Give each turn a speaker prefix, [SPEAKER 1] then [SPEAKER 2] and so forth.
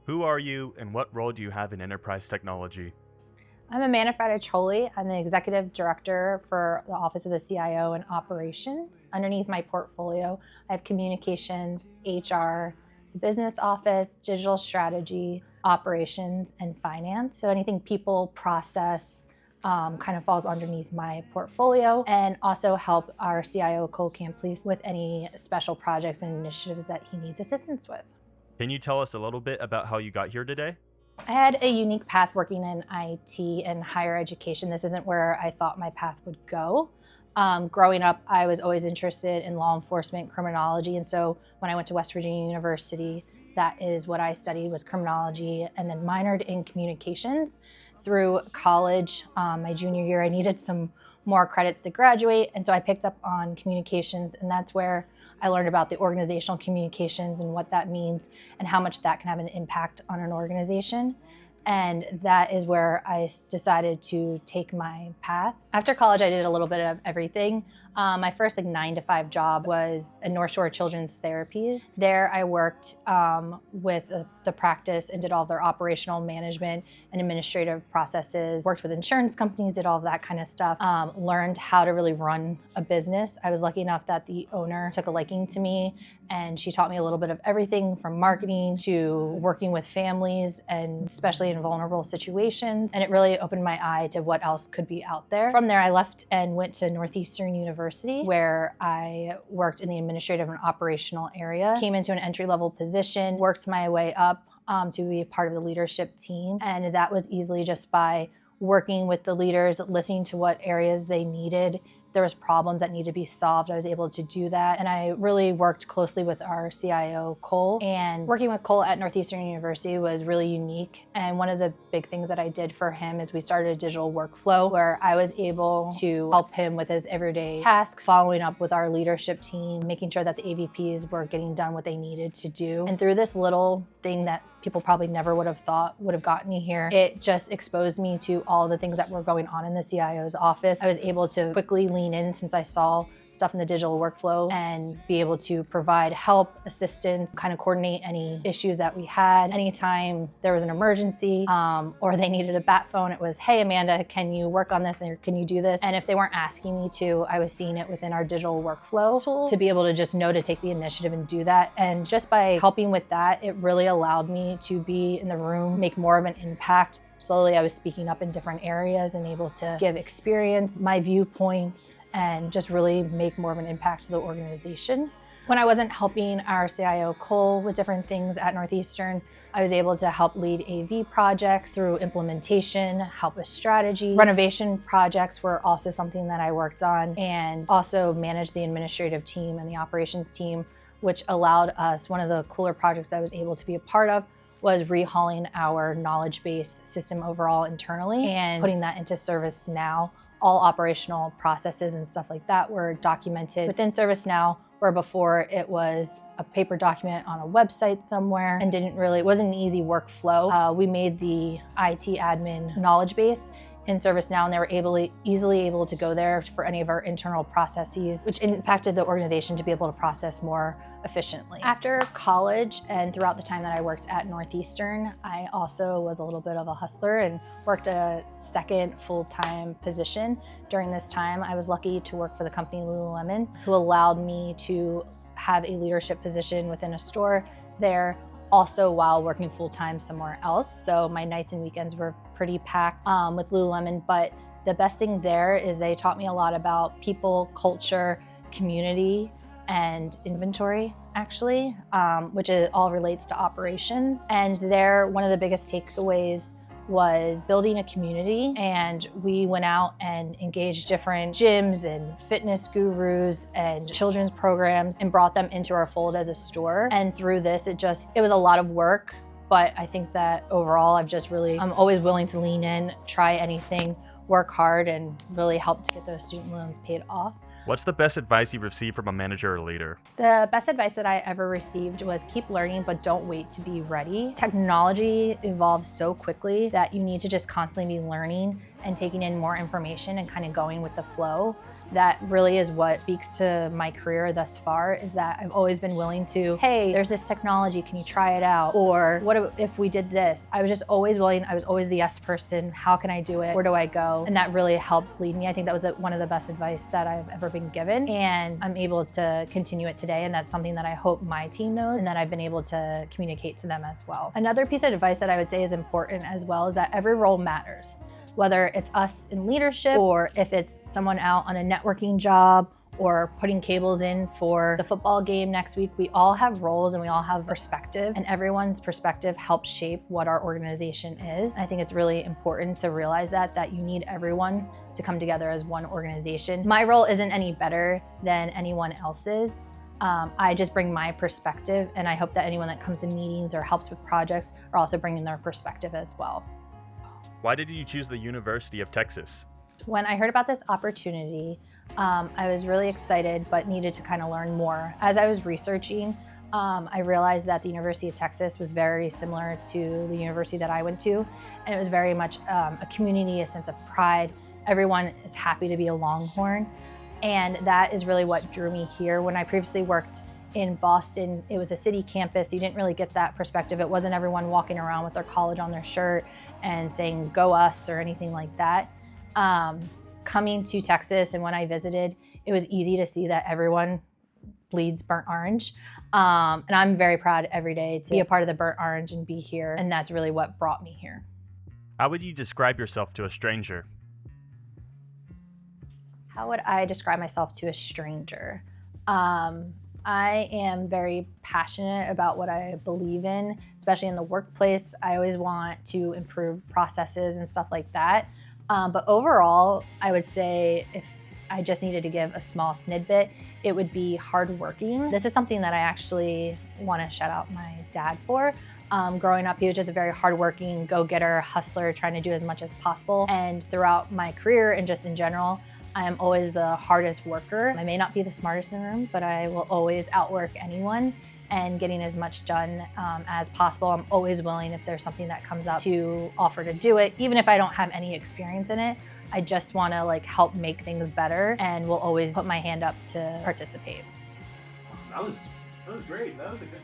[SPEAKER 1] Who are you and what role do you have in enterprise technology?
[SPEAKER 2] I'm Amanda Fratticcioli. I'm the Executive Director for the Office of the CIO and Operations. Underneath my portfolio, I have communications, HR, the business office, digital strategy, operations, and finance. So anything people, process, kind of falls underneath my portfolio, and also help our CIO Cole Camplese with any special projects and initiatives that he needs assistance with.
[SPEAKER 1] Can you tell us a little bit about how you got here today?
[SPEAKER 2] I had a unique path working in IT and higher education. This isn't where I thought my path would go. Growing up, I was always interested in law enforcement, criminology, and so when I went to West Virginia University, that is what I studied, was criminology, and then minored in communications. Through college, my junior year, I needed some more credits to graduate, and so I picked up on communications, and that's where I learned about the organizational communications and what that means and how much that can have an impact on an organization. And that is where I decided to take my path. After college, I did a little bit of everything. My first 9-to-5 job was in North Shore Children's Therapies. There I worked with the practice and did all their operational management and administrative processes, worked with insurance companies, did all of that kind of stuff, learned how to really run a business. I was lucky enough that the owner took a liking to me, and she taught me a little bit of everything from marketing to working with families, and especially in vulnerable situations. And it really opened my eye to what else could be out there. From there, I left and went to Northeastern University, where I worked in the administrative and operational area, came into an entry-level position, worked my way up to be a part of the leadership team. And that was easily just by working with the leaders, listening to what areas they needed. There was problems that needed to be solved. I was able to do that. And I really worked closely with our CIO, Cole. And working with Cole at Northeastern University was really unique. And one of the big things that I did for him is we started a digital workflow where I was able to help him with his everyday tasks, following up with our leadership team, making sure that the AVPs were getting done what they needed to do. And through this little thing that people probably never would have thought would have gotten me here, it just exposed me to all the things that were going on in the CIO's office. I was able to quickly lean in since I saw stuff in the digital workflow and be able to provide help, assistance, kind of coordinate any issues that we had. Anytime there was an emergency or they needed a bat phone, it was, hey, Amanda, can you work on this, or can you do this? And if they weren't asking me to, I was seeing it within our digital workflow tool to be able to just know to take the initiative and do that. And just by helping with that, it really allowed me to be in the room, make more of an impact. Slowly, I was speaking up in different areas and able to give experience, my viewpoints, and just really make more of an impact to the organization. When I wasn't helping our CIO Cole with different things at Northeastern, I was able to help lead AV projects through implementation, help with strategy. Renovation projects were also something that I worked on, and also managed the administrative team and the operations team, which allowed us, one of the cooler projects that I was able to be a part of was rehauling our knowledge base system overall internally and putting that into ServiceNow. All operational processes and stuff like that were documented within ServiceNow, where before it was a paper document on a website somewhere and it wasn't an easy workflow. We made the IT admin knowledge base in ServiceNow, and they were easily able to go there for any of our internal processes, which impacted the organization to be able to process more efficiently. After college and throughout the time that I worked at Northeastern, I also was a little bit of a hustler and worked a second full-time position. During this time, I was lucky to work for the company Lululemon, who allowed me to have a leadership position within a store there, also while working full-time somewhere else. So my nights and weekends were pretty packed with Lululemon, but the best thing there is they taught me a lot about people, culture, community, and inventory, actually, which all relates to operations. And there, one of the biggest takeaways was building a community, and we went out and engaged different gyms and fitness gurus and children's programs and brought them into our fold as a store. And through this, it was a lot of work, but I think that overall I'm always willing to lean in, try anything, work hard, and really help to get those student loans paid off.
[SPEAKER 1] What's the best advice you've received from a manager or leader?
[SPEAKER 2] The best advice that I ever received was keep learning, but don't wait to be ready. Technology evolves so quickly that you need to just constantly be learning and taking in more information and kind of going with the flow. That really is what speaks to my career thus far, is that I've always been willing to, hey, there's this technology, can you try it out? Or what if we did this? I was just always willing, I was always the yes person. How can I do it? Where do I go? And that really helps lead me. I think that was one of the best advice that I've ever been given. And I'm able to continue it today. And that's something that I hope my team knows and that I've been able to communicate to them as well. Another piece of advice that I would say is important as well is that every role matters. Whether it's us in leadership or if it's someone out on a networking job or putting cables in for the football game next week, we all have roles and we all have perspective, and everyone's perspective helps shape what our organization is. I think it's really important to realize that you need everyone to come together as one organization. My role isn't any better than anyone else's. I just bring my perspective, and I hope that anyone that comes to meetings or helps with projects are also bringing their perspective as well.
[SPEAKER 1] Why did you choose the University of Texas?
[SPEAKER 2] When I heard about this opportunity, I was really excited, but needed to kind of learn more. As I was researching, I realized that the University of Texas was very similar to the university that I went to, and it was very much a community, a sense of pride. Everyone is happy to be a Longhorn, and that is really what drew me here. When I previously worked in Boston, it was a city campus. You didn't really get that perspective. It wasn't everyone walking around with their college on their shirt and saying, "Go us," or anything like that. Coming to Texas, and when I visited, it was easy to see that everyone bleeds burnt orange. And I'm very proud every day to be a part of the burnt orange and be here. And that's really what brought me here.
[SPEAKER 1] How would you describe yourself to a stranger?
[SPEAKER 2] How would I describe myself to a stranger? I am very passionate about what I believe in, especially in the workplace. I always want to improve processes and stuff like that. But overall, I would say if I just needed to give a small snippet, it would be hardworking. This is something that I actually want to shout out my dad for. Growing up, he was just a very hardworking, go-getter, hustler, trying to do as much as possible. And throughout my career and just in general, I am always the hardest worker. I may not be the smartest in the room, but I will always outwork anyone and getting as much done as possible. I'm always willing, if there's something that comes up, to offer to do it, even if I don't have any experience in it. I just want to help make things better, and will always put my hand up to participate.
[SPEAKER 3] That was great. That was a good